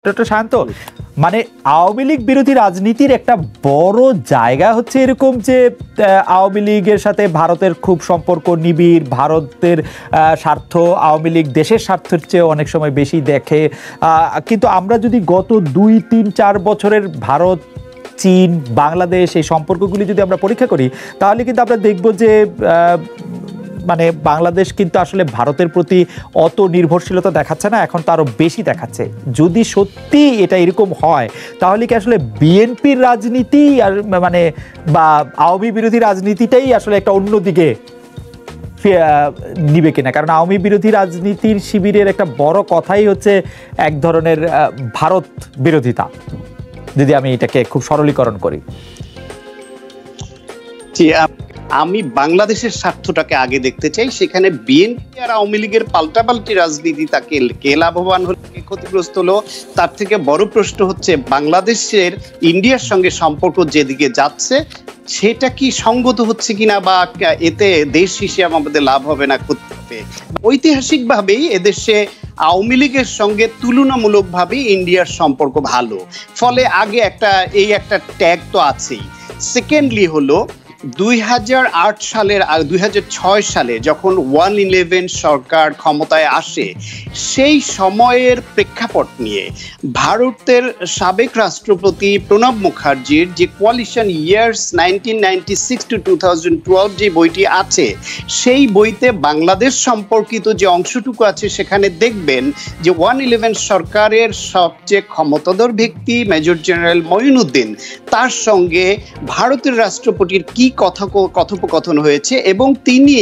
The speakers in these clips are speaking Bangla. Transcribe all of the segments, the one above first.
ডক্টর শান্ত, মানে আওয়ামী লীগ বিরোধী রাজনীতির একটা বড় জায়গা হচ্ছে এরকম যে আওয়ামী লীগের সাথে ভারতের খুব সম্পর্ক নিবিড়, ভারতের স্বার্থ আওয়ামী লীগ দেশের স্বার্থের চেয়ে অনেক সময় বেশি দেখে। কিন্তু আমরা যদি গত 2-3-4 বছরের ভারত, চীন, বাংলাদেশ এই সম্পর্কগুলি যদি আমরা পরীক্ষা করি, তাহলে কিন্তু আমরা দেখব যে মানে বাংলাদেশ কিন্তু আসলে ভারতের প্রতি অত নির্ভরশীলতা দেখাচ্ছে না, এখন তো আরো বেশি দেখাচ্ছে। যদি সত্যি এটা এরকম হয়, তাহলে কি আসলে বিএনপির রাজনীতি আর মানে বা আওয়ামী বিরোধী রাজনীতিটাই আসলে একটা অন্যদিকে নিবে কিনা? কারণ আওয়ামী বিরোধী রাজনীতির শিবিরের একটা বড় কথাই হচ্ছে এক ধরনের ভারত বিরোধিতা, যদি আমি এটাকে খুব সরলীকরণ করি। আমি বাংলাদেশের স্বার্থটাকে আগে দেখতে চাই। সেখানে বিএনপি আর আওয়ামী লীগের পাল্টাপাল্টি রাজনীতি, তাকে কে লাভবান হলো, কে ক্ষতিগ্রস্ত হলো, তার থেকে বড় প্রশ্ন হচ্ছে বাংলাদেশের ইন্ডিয়ার সঙ্গে সম্পর্ক যেদিকে যাচ্ছে সেটা কি সঙ্গত হচ্ছে কিনা, বা এতে দেশ হিসেবে আমাদের লাভ হবে না ক্ষতি হবে। ঐতিহাসিকভাবেই এদেশে আওয়ামী লীগের সঙ্গে তুলনামূলকভাবে ইন্ডিয়ার সম্পর্ক ভালো, ফলে আগে একটা ট্যাগ তো আছেই। সেকেন্ডলি হলো 2008 সালের 2006 সালে যখন 1-11 সরকার ক্ষমতায় আসে, সেই সময়ের প্রেক্ষাপট নিয়ে ভারতের সাবেক রাষ্ট্রপতি প্রণব মুখার্জির যে কোয়ালিশন ইয়ার্স 1996 to 2012 যে বইটি আছে, সেই বইতে বাংলাদেশ সম্পর্কিত যে অংশটুকু আছে সেখানে দেখবেন যে 1-11 সরকারের সবচেয়ে ক্ষমতাধর ব্যক্তি মেজর জেনারেল মঈনুদ্দিন, তার সঙ্গে ভারতের রাষ্ট্রপতির কি কথোপকথন হয়েছে, এবং তিনি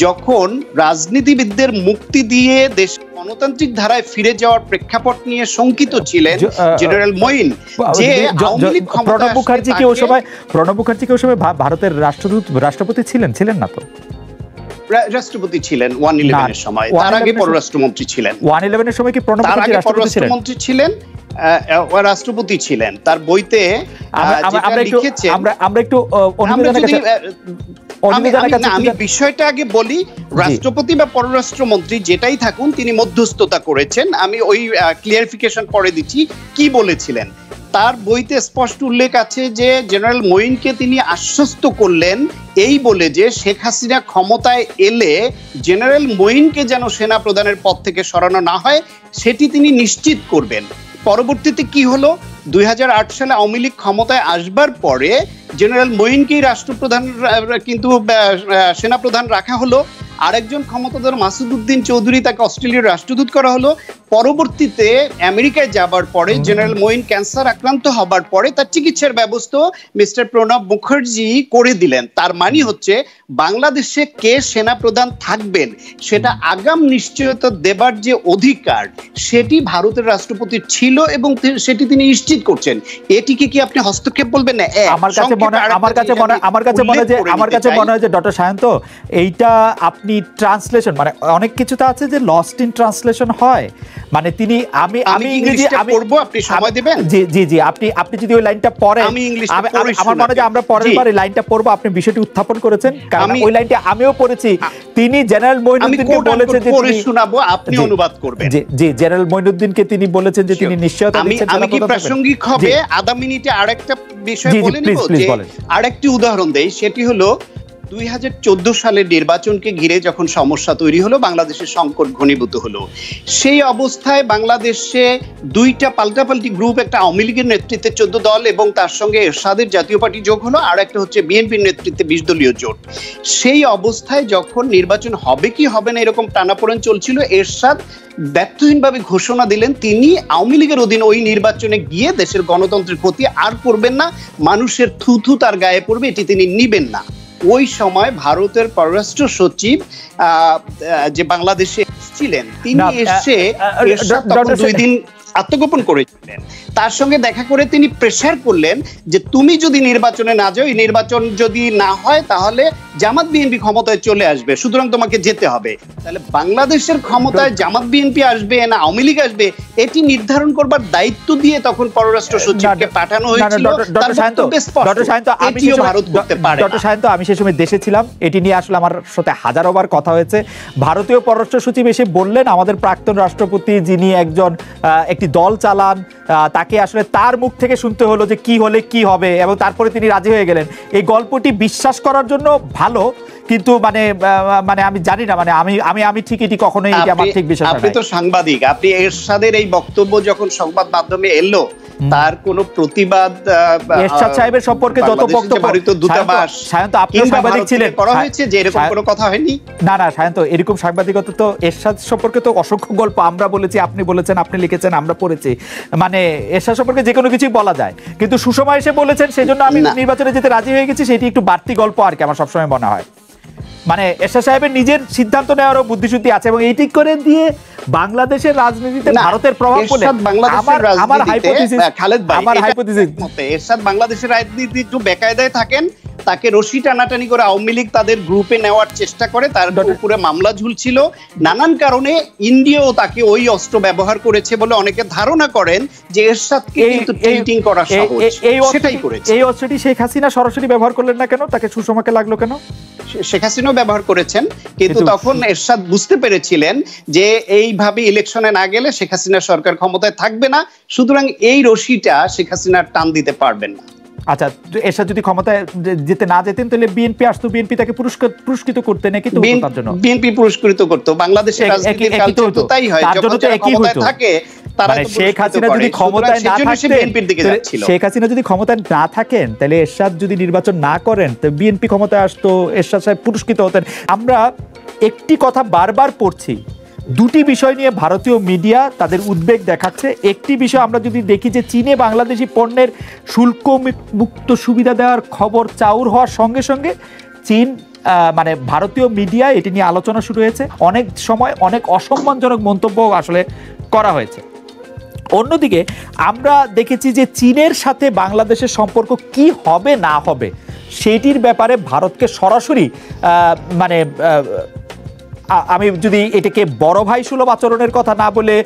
যখন রাজনীতিবিদদের মুক্তি দিয়ে দেশ গণতান্ত্রিক ধারায় ফিরে যাওয়ার প্রেক্ষাপট নিয়ে শঙ্কিত ছিলেন জেনারেল মঈন, যে প্রণব মুখার্জি কি ওই সময় ভারতের রাষ্ট্রপতি ছিলেন না তো? রাষ্ট্রপতি ছিলেন 1-11 এর সময়, তার আগে পররাষ্ট্রমন্ত্রী ছিলেন। 1-11 এর সময় কি প্রণব মুখার্জি রাষ্ট্রপতি ছিলেন? রাষ্ট্রপতি ছিলেন। তার বইতে আমি বিষয়টা আগে বলি। রাষ্ট্রপতি বা পররাষ্ট্রমন্ত্রী যেটাই থাকুন, তিনি মধ্যস্থতা করেছেন। আমি ওই ক্লিয়ারিফিকেশন পরে দিচ্ছি কি বলেছিলেন। তার বইতে স্পষ্ট উল্লেখ আছে যে জেনারেল মঈনকে তিনি আশ্বস্ত করলেন এই বলে যে শেখ হাসিনা ক্ষমতায় এলে জেনারেল মঈনকে যেন সেনা প্রধানের পদ থেকে সরানো না হয় সেটি তিনি নিশ্চিত করবেন। পরবর্তীতে কি হলো, 2008 সালে আওয়ামী লীগ ক্ষমতায় আসবার পরে জেনারেল মঈনকেই রাষ্ট্রপ্রধান কিন্তু সেনাপ্রধান রাখা হলো। আরেকজন ক্ষমতাধর মাসুদ উদ্দিন চৌধুরী, তাকে অস্ট্রেলিয়ার রাষ্ট্রদূত করা হলো। পরবর্তীতে আমেরিকায় যাবার পরে জেনারেল মঈন ক্যান্সার আক্রান্ত হবার পরে তার চিকিৎসার ব্যবস্থা মিস্টার প্রণব মুখার্জি করে দিলেন। তার মানে হচ্ছে বাংলাদেশে কে সেনাপ্রধান থাকবেন সেটা আগাম নিশ্চয়তা দেবার যে অধিকার, সেটি ভারতের রাষ্ট্রপতির ছিল এবং সেটি তিনি নিশ্চিত করছেন। এটিকে কি আপনি হস্তক্ষেপ বলবেন না? আমার কাছে মনে হয় যে ডক্টর শান্ত, এইটা আপনি ট্রান্সলেশন, মানে অনেক কিছু তো আছে যে লস্ট ইন ট্রান্সলেশন হয়। মানে তিনি আমি ইংরেজি পড়বো, আপনি সময় দিবেন? জি আপনি যদি ওই লাইনটা পড়েন, আমার মনে হয় যে আমরা পরের বার এই লাইনটা পড়বো। আপনি বিষয়টি উত্থাপন করেছেন, কারণ ওই লাইনটা আমিও পড়েছি। তিনি জেনারেল মঈনুদ্দিনকে বলেছেন যে পড়ে শোনাবো, আপনি অনুবাদ করবেন। জি জেনারেল মঈনুদ্দিনকে তিনি বলেছেন যে তিনি নিশ্চয়তা দিচ্ছেন। আমি কি প্রাসঙ্গিক হবে আধা মিনিটে আরেকটা বিষয় বলে নিব? যে আরেকটি উদাহরণ দেই, সেটি হলো 2014 সালের নির্বাচনকে ঘিরে যখন সমস্যা তৈরি হলো, বাংলাদেশের সংকট ঘনীভূত হলো, সেই অবস্থায় বাংলাদেশে দুইটা পাল্টাপাল্টি গ্রুপ, একটা আওয়ামী লীগের নেতৃত্বে 14 দল এবং তার সঙ্গে এরশাদের জাতীয় পার্টি যোগ হলো, আর একটা হচ্ছে বিএনপির নেতৃত্বে 20 দলীয় জোট। সেই অবস্থায় যখন নির্বাচন হবে কি হবে না এরকম টানাপোড়েন চলছিল, এরশাদ ব্যর্থহীনভাবে ঘোষণা দিলেন তিনি আওয়ামী লীগের অধীনে ওই নির্বাচনে গিয়ে দেশের গণতন্ত্রের ক্ষতি আর করবেন না, মানুষের থুথু তার গায়ে পড়বে, এটি তিনি নিবেন না। ওই সময় ভারতের পররাষ্ট্র সচিব যে বাংলাদেশে ছিলেন, তিনি এসে 2 দিন আত্মগোপন করেছিলেন। তার সঙ্গে দেখা করে তিনি প্রেসার করলেন যে তুমি যদি নির্বাচনে না যাও, এই নির্বাচন যদি না হয় তাহলে জামাত বিএনপি ক্ষমতায় চলে আসবে, সুতরাং তোমাকে যেতে হবে। তাহলে বাংলাদেশের ক্ষমতায় জামাত বিএনপি আসবে না আওয়ামী লীগ আসবে, এটি নির্ধারণ করবার দায়িত্ব দিয়ে তখন পররাষ্ট্র সচিবকে পাঠানো হয়েছিল। আমি সে সময় দেশে ছিলাম, এটি নিয়ে আসলে আমার সাথে হাজারোবার কথা হয়েছে। ভারতীয় পররাষ্ট্র সচিব এসে বললেন আমাদের প্রাক্তন রাষ্ট্রপতি, যিনি একজন একটি দল চালান, তাকে আসলে তার মুখ থেকে শুনতে হলো যে কি হলে কি হবে, এবং তারপরে তিনি রাজি হয়ে গেলেন। এই গল্পটি বিশ্বাস করার জন্য ভালো, কিন্তু মানে আমি জানি না, মানে আমি ঠিক এটি কখনোই আমার ঠিক বিষয় না। আপনি তো সাংবাদিক, আপনি এরশাদের এই বক্তব্য যখন সংবাদ মাধ্যমে এলো, তার কোনো প্রতিবাদ এরশাদ সাহেবের সম্পর্কে যত বক্তব্য, দূতাবাস সায়ন্ত আপনিও সাংবাদিক ছিলেন, করা হয়েছে যে এরকম কোনো কথা হয়নি? না সায়ন্ত, এরকম সাংবাদিকতা তো এরশাদ সম্পর্কে তো অসংখ্য গল্প আমরা বলেছি, আপনি বলেছেন, আপনি লিখেছেন, আমরা পড়েছি। মানে এরশাদ সম্পর্কে যে কোনো কিছুই বলা যায়, কিন্তু সুষমা এসে বলেছেন সেজন্য আমি নির্বাচনে যেতে রাজি হয়ে গেছি, সেটি একটু বাড়তি গল্প আর কি আমার সবসময় মনে হয়। মানে এরশাদ সাহেবের নিজের সিদ্ধান্ত নেওয়ারও বুদ্ধিশুদ্ধি আছে, এবং এইটি করে দিয়ে বাংলাদেশের রাজনীতিতে ভারতের প্রভাব পড়ে আমার হাইপোথিসিস এরশাদ বাংলাদেশের রাজনীতি একটু বেকায়দায় থাকেন, তাকে রশি টানাটানি করে আওয়ামী লীগ তাদের গ্রুপে নেওয়ার চেষ্টা করে, তার উপরে মামলা ঝুলছিল, নানান কারণে ইন্ডিয়াও তাকে ওই অস্ত্র ব্যবহার করেছে বলে অনেকে ধারণা করেন যে এরশাদকে কিন্তু ট্রিটিং করা সহজ, সেটাই করেছে। এই অস্ত্রটি শেখ হাসিনা সরাসরি ব্যবহার করলেন না কেন? তাকে সুষমাকে লাগলো কেন? শেখ হাসিনাও ব্যবহার করেছেন, কিন্তু তখন এরশাদ বুঝতে পেরেছিলেন যে এইভাবে ইলেকশনে না গেলে শেখ হাসিনা সরকার ক্ষমতায় থাকবে না, সুতরাং এই রশিটা শেখ হাসিনার টান দিতে পারবেন না। আচ্ছা, এরশাদ যদি ক্ষমতায় যেতে না যেতেন তাহলে বিএনপি আসতো, বিএনপি তাকে পুরস্কৃত করতে নাকি তো তার জন্য বিএনপি পুরস্কৃত করত। বাংলাদেশের রাজনীতির কালচার তো তাই হয়, তার জন্য তো একই হতো থাকে। মানে শেখ হাসিনা যদি ক্ষমতায় না থাকতেন, শেখ হাসিনা যদি ক্ষমতায় না থাকেন, তাহলে এরশাদ যদি নির্বাচন না করেন, তো বিএনপি ক্ষমতায় আসতো, এরশাদ সাহেব পুরস্কৃত হতেন। আমরা একটি কথা বারবার পড়ছি, দুটি বিষয় নিয়ে ভারতীয় মিডিয়া তাদের উদ্বেগ দেখাচ্ছে। একটি বিষয় আমরা যদি দেখি যে চীনে বাংলাদেশি পণ্যের শুল্ক মুক্ত সুবিধা দেওয়ার খবর চাউর হওয়ার সঙ্গে সঙ্গে চীন মানে ভারতীয় মিডিয়া এটি নিয়ে আলোচনা শুরু হয়েছে, অনেক সময় অনেক অসম্মানজনক মন্তব্য আসলে করা হয়েছে। অন্যদিকে আমরা দেখেছি যে চীনের সাথে বাংলাদেশের সম্পর্ক কি হবে না হবে সেটির ব্যাপারে ভারতকে সরাসরি মানে আমি যদি এটাকে বড় ভাই সুলভ আচরণের কথা না বলে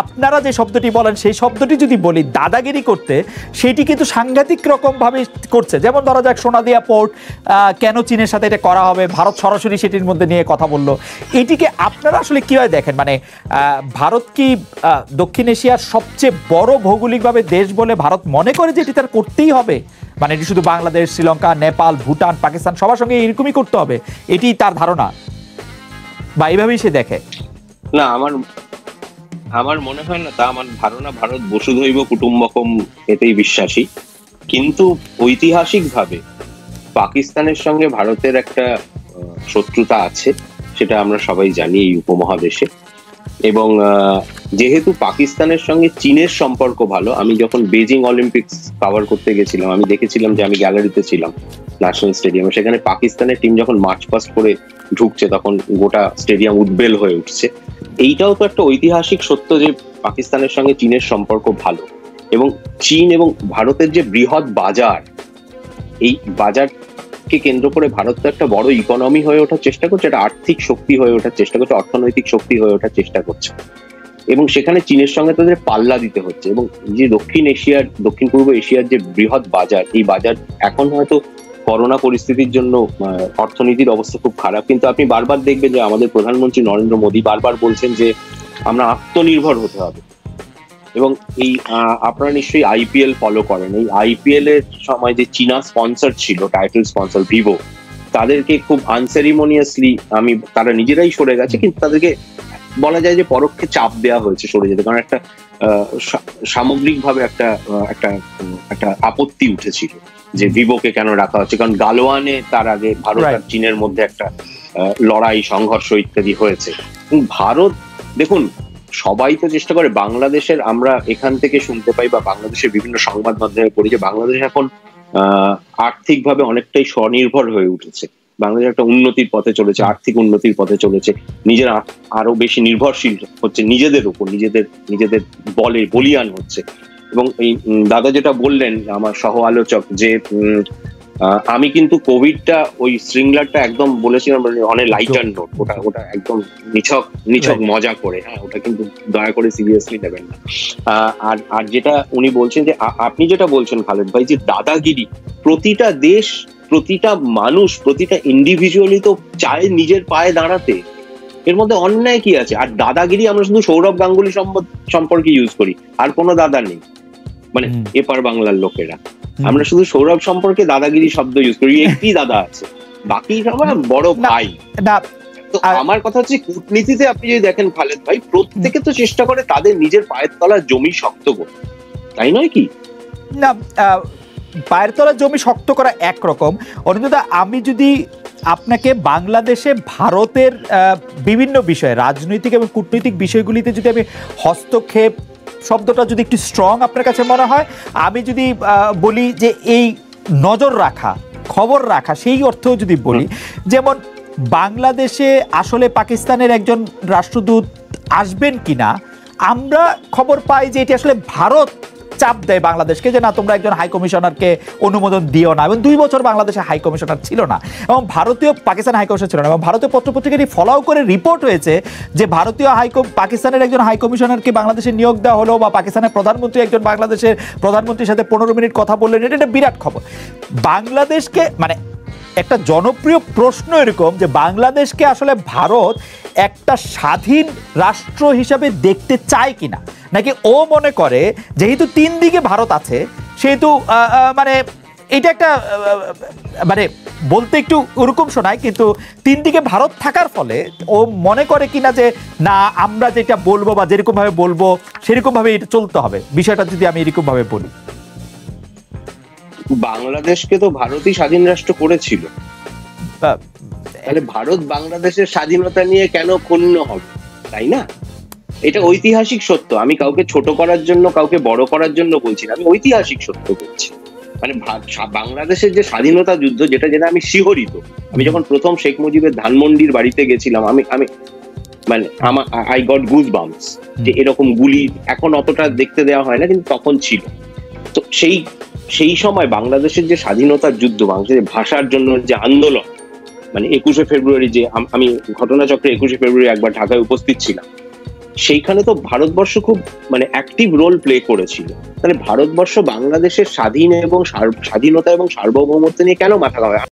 আপনারা যে শব্দটি বলেন সেই শব্দটি যদি বলি দাদাগিরি করতে, সেটি কিন্তু সাংঘাতিক রকমভাবে করছে। যেমন ধরা যাক সোনাদিয়া পোর্ট কেন চীনের সাথে এটা করা হবে, ভারত সরাসরি সেটির মধ্যে নিয়ে কথা বললো। এটিকে আপনারা আসলে কীভাবে দেখেন? মানে ভারত কি দক্ষিণ এশিয়ার সবচেয়ে বড় ভৌগোলিকভাবে দেশ বলে ভারত মনে করে যে এটি তার করতেই হবে? মানে এটি শুধু বাংলাদেশ, শ্রীলঙ্কা, নেপাল, ভুটান, পাকিস্তান সবার সঙ্গে এরকমই করতে হবে, এটি তার ধারণা বা এইভাবেই সে দেখে? না, আমার মনে হয় না তা। আমার ধারণা ভারত বসুধৈব কুটুম্বকম এতেই বিশ্বাসী, কিন্তু ঐতিহাসিকভাবে পাকিস্তানের সঙ্গে ভারতের একটা শত্রুতা আছে, সেটা আমরা সবাই জানি এই উপমহাদেশে। এবং যেহেতু পাকিস্তানের সঙ্গে চীনের সম্পর্ক ভালো, আমি যখন বেজিং অলিম্পিক্স কভার করতে গেছিলাম, আমি দেখেছিলাম যে আমি গ্যালারিতে ছিলাম ন্যাশনাল স্টেডিয়ামে, সেখানে পাকিস্তানের টিম যখন মার্চ পাস্ট করে ঢুকছে তখন গোটা স্টেডিয়াম উদ্বেল হয়ে উঠছে। এইটাও তো একটা ঐতিহাসিক সত্য যে পাকিস্তানের সঙ্গে চীনের সম্পর্ক ভালো, এবং চীন এবং ভারতের যে বৃহৎ বাজার, এই বাজারকে কেন্দ্র করে ভারত তো একটা বড় ইকোনমি হয়ে ওঠার চেষ্টা করছে, একটা আর্থিক শক্তি হয়ে ওঠার চেষ্টা করছে, অর্থনৈতিক শক্তি হয়ে ওঠার চেষ্টা করছে, এবং সেখানে চীনের সঙ্গে তাদের পাল্লা দিতে হচ্ছে। এবং যে দক্ষিণ পূর্ব এশিয়ার যে বৃহৎ বাজার, এই বাজার এখন হয়তো করোনা পরিস্থিতির জন্য অর্থনীতির অবস্থা খুব খারাপ, কিন্তু আপনি বারবার দেখবেন যে আমাদের প্রধানমন্ত্রী নরেন্দ্র মোদী বারবার বলছেন যে আমরা আত্মনির্ভর হতে হবে। এবং এই আপনারা নিশ্চয়ই আইপিএল ফলো করেন, এই আইপিএল এর সময় যে চীনা স্পন্সর ছিল, টাইটেল স্পন্সর ভিভো, তাদেরকে খুব আনসেরিমোনিয়াসলি তারা নিজেরাই সরে গেছে, কিন্তু তাদেরকে বলা যায় যে পরোক্ষে চাপ দেওয়া হয়েছে সরে যেতে, কারণ একটা সামগ্রিকভাবে একটা আপত্তি উঠেছিল যে ভিভোকে কেন রাখা হচ্ছে, কারণ গালওয়ানে তার আগে ভারত আর চীনের মধ্যে একটা লড়াই, সংঘর্ষ ইত্যাদি হয়েছে। ভারত দেখুন, সবাই তো চেষ্টা করে বাংলাদেশের, আমরা এখান থেকে শুনতে পাই বা বাংলাদেশের বিভিন্ন সংবাদ মাধ্যমে পড়ি যে বাংলাদেশ এখন আর্থিকভাবে অনেকটাই স্বনির্ভর হয়ে উঠেছে, বাংলাদেশ একটা উন্নতির পথে চলেছে, আর্থিক উন্নতির পথে চলেছে, নিজেরা আরো বেশি নির্ভরশীল হচ্ছে নিজেদের উপর, নিজেদের বলিয়ান হচ্ছে। এবং এই দাদা যেটা বললেন, আমার সহ আলোচক, যে আমি কিন্তু কোভিডটা ওই শৃঙ্খলাটা একদম বলেছিলাম অনেক লাইটার নোট, ওটা একদম নিছক মজা করে, হ্যাঁ, ওটা কিন্তু দয়া করে সিরিয়াসলি নেবেন না। আর যেটা উনি বলছেন যে আপনি যেটা বলছেন খালেদ ভাই, যে দাদাগিরি, প্রতিটা দেশ, প্রতিটা মানুষ, প্রতিটা ইন্ডিভিজুয়ালি তো চায় নিজের পায়ে দাঁড়াতে, এর মধ্যে অন্যায় কি আছে? আর দাদাগিরি আমরা শুধু সৌরভ গাঙ্গুলি সম্পর্কে ইউজ করি, আর কোনো দাদা নেই মানে এপার বাংলার লোকেরা। আমরা শুধু সৌরভ সম্পর্কে দাদাগিরি শব্দ ইউজ করি, একটি দাদা আছে, বাকি সবাই বড় ভাই। তো আমার কথা হচ্ছে, কূটনীতিতে আপনি যদি দেখেন খালেদ ভাই, প্রত্যেকে তো চেষ্টা করে তাদের নিজের পায়ের তলার জমি শক্ত করতে, তাই নয় কি? না, পায়ের তলার জমি শক্ত করা একরকম। অনিন্দ্যদা, আমি যদি আপনাকে বাংলাদেশে ভারতের বিভিন্ন বিষয়ে, রাজনৈতিক এবং কূটনৈতিক বিষয়গুলিতে যদি আমি হস্তক্ষেপ শব্দটা যদি একটু স্ট্রং আপনার কাছে মনে হয়, আমি যদি বলি যে এই নজর রাখা, খবর রাখা, সেই অর্থেও যদি বলি, যেমন বাংলাদেশে আসলে পাকিস্তানের একজন রাষ্ট্রদূত আসবেন কিনা, আমরা খবর পাই যে এটি আসলে ভারত চাপ দেয় বাংলাদেশকে যে না, তোমরা একজন হাই কমিশনারকে অনুমোদন দিও না। এবং 2 বছর বাংলাদেশে হাই কমিশনার ছিল না, এবং পাকিস্তান হাই কমিশনার ছিল না, এবং ভারতীয় পত্রপত্রিকাটি ফলো করে রিপোর্ট হয়েছে যে ভারতীয় পাকিস্তানের একজন হাই কমিশনারকে বাংলাদেশে নিয়োগ দেওয়া হলো, বা পাকিস্তানের প্রধানমন্ত্রী একজন বাংলাদেশের প্রধানমন্ত্রীর সাথে 15 মিনিট কথা বললেন। এটা একটা বিরাট খবর। বাংলাদেশকে মানে একটা জনপ্রিয় প্রশ্ন এরকম যে বাংলাদেশকে আসলে ভারত একটা স্বাধীন রাষ্ট্র হিসাবে দেখতে চায় কিনা, নাকি ও মনে করে যেহেতু 3 দিকে ভারত আছে সেহেতু মানে এটা একটা মানে বলতে একটু ওরকম শোনায়, কিন্তু 3 দিকে ভারত থাকার ফলে ও মনে করে কিনা যে না, আমরা যেটা বলবো বা যেরকম ভাবে বলবো সেরকম ভাবে এটা চলতে হবে। বিষয়টা যদি আমি এরকম ভাবে বলি, বাংলাদেশকে তো ভারতই স্বাধীন রাষ্ট্র করেছিল, তাহলে ভারত বাংলাদেশের স্বাধীনতা নিয়ে কেন ক্ষুণ্ণ হবে, তাই না? এটা ঐতিহাসিক সত্য। আমি কাউকে ছোট করার জন্য, কাউকে বড় করার জন্য বলছি না, আমি ঐতিহাসিক সত্য বলছি। মানে বাংলাদেশের যে স্বাধীনতা যুদ্ধ, যেটা আমি শিহরিত। আমি যখন প্রথম শেখ মুজিবের ধানমন্ডির বাড়িতে গেছিলাম, আমি মানে আমার আই গট গুজ বাম্পস, যে এরকম গুলি এখন অতটা দেখতে দেওয়া হয় না, কিন্তু তখন ছিল। তো সেই সময় বাংলাদেশের যে স্বাধীনতার যুদ্ধ, বাংলাদেশের ভাষার জন্য যে আন্দোলন, মানে 21শে ফেব্রুয়ারি, যে আমি ঘটনাচক্রে 21শে ফেব্রুয়ারি একবার ঢাকায় উপস্থিত ছিলাম, সেইখানে তো ভারতবর্ষ খুব মানে অ্যাক্টিভ রোল প্লে করেছিল। তাহলে ভারতবর্ষ বাংলাদেশের স্বাধীনতা এবং সার্বভৌমত্ব নিয়ে কেন মাথা ঘামায়?